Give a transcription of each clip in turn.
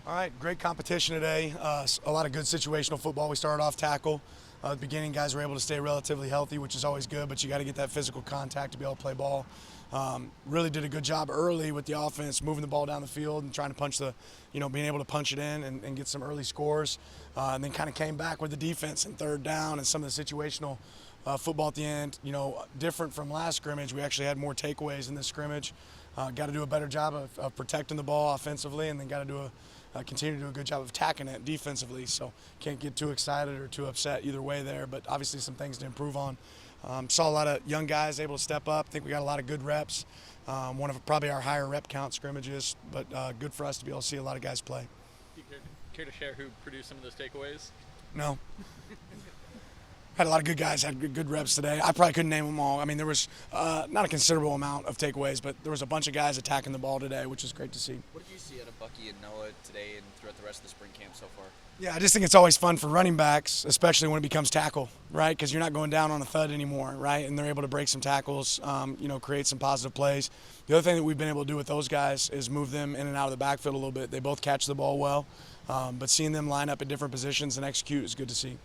All right, great competition today. A lot of good situational football. We started off tackle. At the beginning, guys were able to stay relatively healthy, which is always good, but you got to get that physical contact to be able to play ball. Really did a good job early with the offense, moving the ball down the field and trying to punch being able to punch it in and get some early scores. And then kind of came back with the defense and third down and some of the situational football at the end. Different from last scrimmage, we actually had more takeaways in this scrimmage. Got to do a better job of protecting the ball offensively, and then got to continue to do a good job of attacking it defensively. So can't get too excited or too upset either way there, but obviously some things to improve on. Saw a lot of young guys able to step up. I think we got a lot of good reps. One of probably our higher rep count scrimmages, but good for us to be able to see a lot of guys play. Do you care to share who produced some of those takeaways? No. Had a lot of good guys, had good reps today. I probably couldn't name them all. I mean, there was not a considerable amount of takeaways, but there was a bunch of guys attacking the ball today, which is great to see. What did you see out of Bucky and Noah today and throughout the rest of the spring camp so far? Yeah, I just think it's always fun for running backs, especially when it becomes tackle, right? Because you're not going down on a thud anymore, right? And they're able to break some tackles, create some positive plays. The other thing that we've been able to do with those guys is move them in and out of the backfield a little bit. They both catch the ball well, but seeing them line up in different positions and execute is good to see.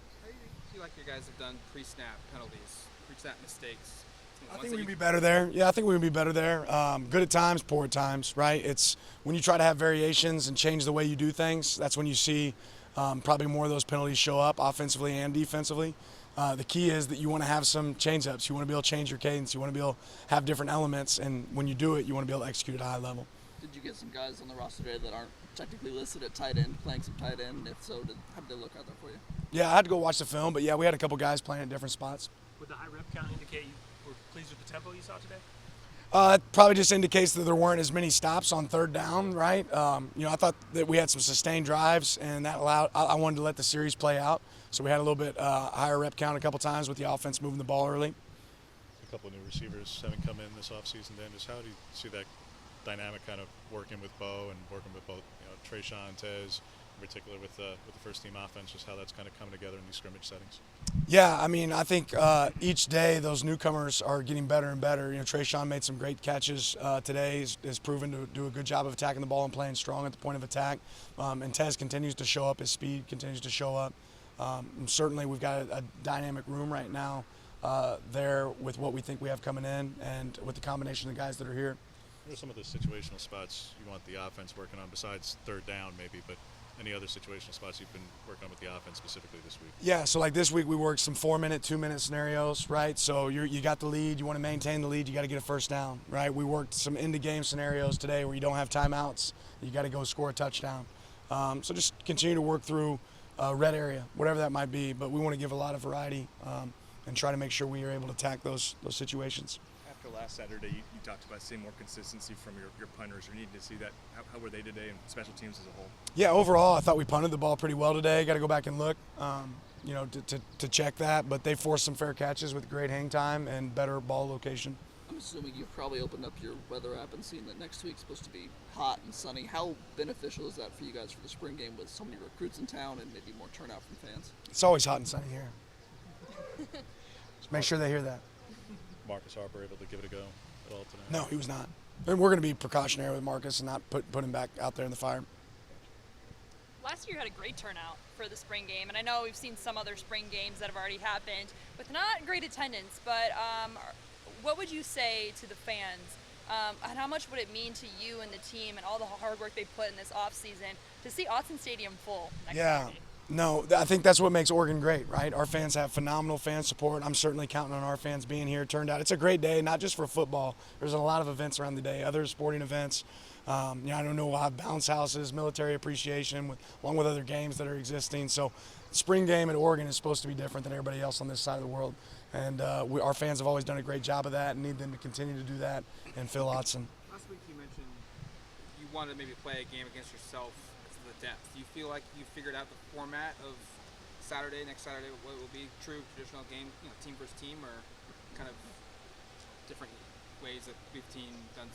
Like your guys have done pre-snap penalties, pre-snap mistakes. I think we can be better there. Yeah, I think we can be better there. Good at times, poor at times, right? It's when you try to have variations and change the way you do things, that's when you see probably more of those penalties show up offensively and defensively. The key is that you want to have some change-ups. You want to be able to change your cadence. You want to be able to have different elements, and when you do it, you want to be able to execute at a high level. Did you get some guys on the roster today that aren't technically listed at tight end, playing some tight end? If so, how did they look out there for you? Yeah, I had to go watch the film, but yeah, we had a couple guys playing at different spots. Would the high rep count indicate you were pleased with the tempo you saw today? It probably just indicates that there weren't as many stops on third down, right? I thought that we had some sustained drives, and that allowed. I wanted to let the series play out, so we had a little bit higher rep count a couple times with the offense moving the ball early. A couple of new receivers having come in this offseason, Dan. Just how do you see that dynamic kind of working with Bo and working with both, Trayshawn and Tez, in particular with the first team offense, just how that's kind of coming together in these scrimmage settings? Yeah, I mean, I think each day those newcomers are getting better and better. Trayshawn made some great catches today. He's proven to do a good job of attacking the ball and playing strong at the point of attack. And Tez continues to show up. His speed continues to show up. Certainly we've got a dynamic room right now there with what we think we have coming in and with the combination of the guys that are here. What are some of the situational spots you want the offense working on besides third down maybe, but any other situational spots you've been working on with the offense specifically this week? Yeah, so like this week we worked some 4-minute, 2-minute scenarios, right? So you got the lead, you want to maintain the lead, you got to get a first down, right? We worked some end-of-game scenarios today where you don't have timeouts, you got to go score a touchdown. So just continue to work through red area, whatever that might be, but we want to give a lot of variety and try to make sure we are able to attack those situations. After last Saturday, you talked about seeing more consistency from your punters. You're needing to see that. How were they today and special teams as a whole? Yeah, overall, I thought we punted the ball pretty well today. Got to go back and look, to check that. But they forced some fair catches with great hang time and better ball location. I'm assuming you've probably opened up your weather app and seen that next week's supposed to be hot and sunny. How beneficial is that for you guys for the spring game with so many recruits in town and maybe more turnout from fans? It's always hot and sunny here. Just make sure they hear that. Marcus Harper able to give it a go at all tonight? No, he was not. And we're going to be precautionary with Marcus and not put him back out there in the fire. Last year had a great turnout for the spring game, and I know we've seen some other spring games that have already happened with not great attendance, but what would you say to the fans, and how much would it mean to you and the team and all the hard work they put in this offseason to see Autzen Stadium full next Saturday? No, I think that's what makes Oregon great, right? Our fans have phenomenal fan support. I'm certainly counting on our fans being here. Turned out it's a great day, not just for football. There's a lot of events around the day, other sporting events. I don't know, we'll have bounce houses, military appreciation, along with other games that are existing. So spring game at Oregon is supposed to be different than everybody else on this side of the world. And our fans have always done a great job of that and need them to continue to do that and Phil Autzen. Last week you mentioned you wanted to maybe play a game against yourself because of the depth. Do you feel like you figured out the format of next Saturday, what will be true traditional game, team versus team, or kind of different ways that we've seen done,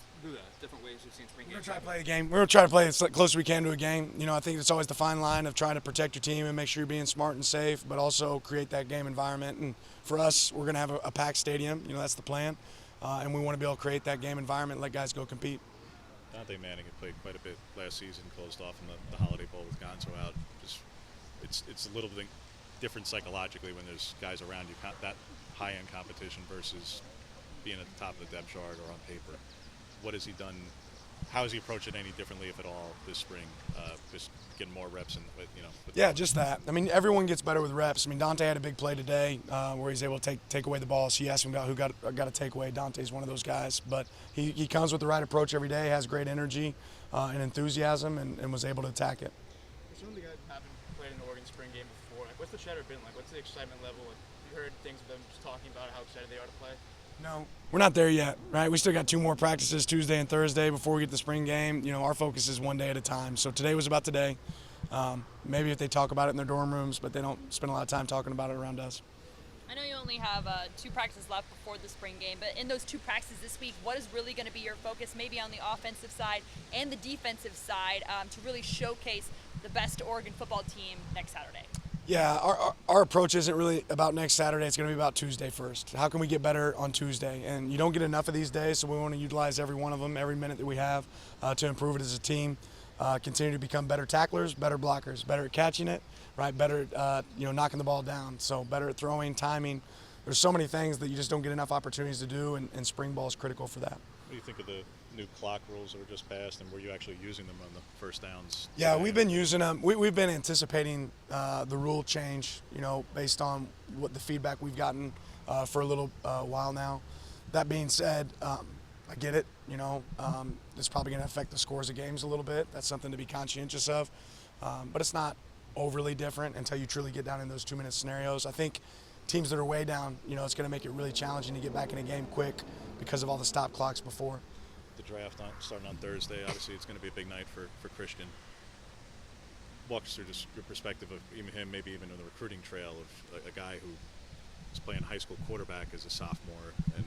different ways we've seen spring games? We're going to try to play a game. We're going to try to play as close as we can to a game. I think it's always the fine line of trying to protect your team and make sure you're being smart and safe, but also create that game environment. And for us, we're going to have a packed stadium. That's the plan. And we want to be able to create that game environment and let guys go compete. Dante Manning had played quite a bit last season, closed off in the Holiday Bowl Gonzo out. Just it's a little bit different psychologically when there's guys around you, that high-end competition versus being at the top of the depth chart or on paper. What has he done? How has he approached it any differently, if at all, this spring? Just getting more reps and Yeah, just that. I mean, everyone gets better with reps. I mean, Dante had a big play today where he's able to take away the ball. So you asked him about who got a takeaway. Dante's one of those guys. But he comes with the right approach every day, has great energy and enthusiasm, and was able to attack it. Some of the guys haven't played in the Oregon spring game before. Like, what's the chatter been like? What's the excitement level? Like, you heard things of them just talking about how excited they are to play? No, we're not there yet, right? We still got 2 more practices, Tuesday and Thursday, before we get the spring game. You know, our focus is one day at a time. So today was about today. Maybe if they talk about it in their dorm rooms, but they don't spend a lot of time talking about it around us. I know you only have 2 practices left before the spring game, but in those 2 practices this week, what is really going to be your focus, maybe on the offensive side and the defensive side, to really showcase the best Oregon football team next Saturday? Yeah, our approach isn't really about next Saturday. It's going to be about Tuesday first. How can we get better on Tuesday? And you don't get enough of these days, so we want to utilize every one of them, every minute that we have to improve it as a team. Continue to become better tacklers, better blockers, better at catching it, right? Better at knocking the ball down. So better at throwing, timing. There's so many things that you just don't get enough opportunities to do, and spring ball is critical for that. What do you think of the new clock rules that were just passed, and were you actually using them on the first downs? Yeah, we've been using them. We've been anticipating the rule change, based on what the feedback we've gotten for a little while now. That being said, I get it. It's probably going to affect the scores of games a little bit. That's something to be conscientious of. But it's not overly different until you truly get down in those 2-minute scenarios. I think teams that are way down, it's going to make it really challenging to get back in a game quick because of all the stop clocks before. The draft starting on Thursday, obviously it's going to be a big night for Christian. Walk us through just your perspective of even him, maybe even on the recruiting trail of a guy who was playing high school quarterback as a sophomore and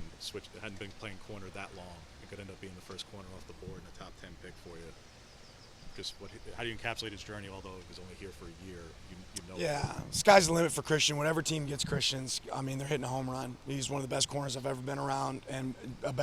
hadn't been playing corner that long and could end up being the first corner off the board and a top 10 pick for you. Just how do you encapsulate his journey, although he was only here for a year? Yeah, sky's the limit for Christian. Whenever team gets Christians, I mean, they're hitting a home run. He's one of the best corners I've ever been around, and a